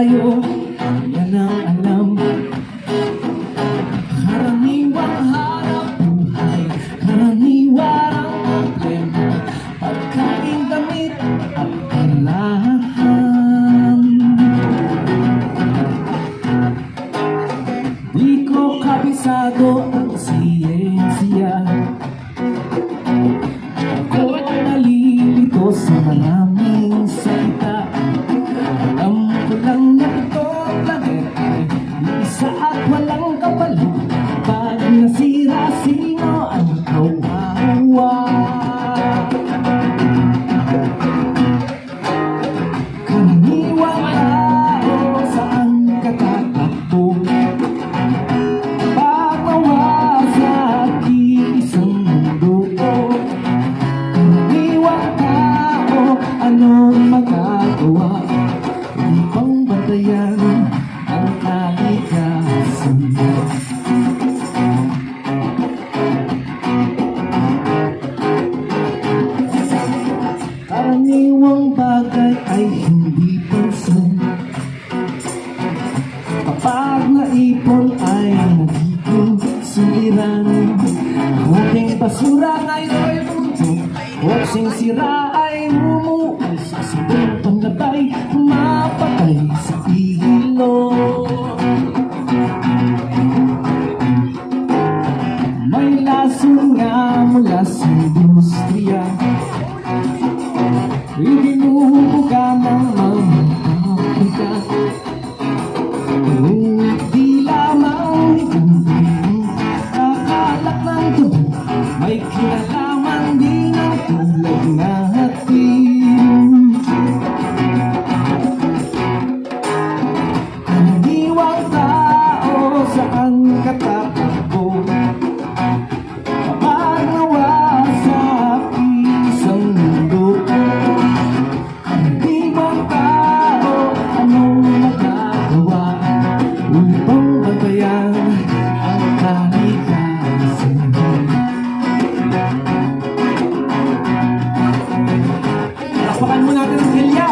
tayo, yan ang alam. Karaniwang hanap buhay, karaniwang ang problema, pagkain, damit at alahan. Di ko kabisado ang siyensya, ako nalilito sa maraming salita. Alam ko lang na ito planeta ay isa at walang kapalit. Pag nasira, sino ang kawawa? Karaniwang tao, saan ka tatakbo? Pag mawasa isang mundo. Karaniwang tao, anong magagawa? Upang bantayan ang kalikasan. Karaniwang bagay ay hindi pansin. Kapag naipon ay nagiging suliran. Ang ating basura ngayon'y buto, kotseng sira ay mumuul sa sabong panlabay, mapatay sa ilog. May lason nga mula sa industriya, ibinubuga ng mga pabrika. Ngunit di lamang itong kakalak ng tubo, may kinalaman din ang tulad natin. Karaniwang tao, saan ka tatakbo? Kapag nawasak isang mundo. Karaniwang tao, anong magagawa upang bantayan ang kalikasan? Lapakan mo natin ang hilya.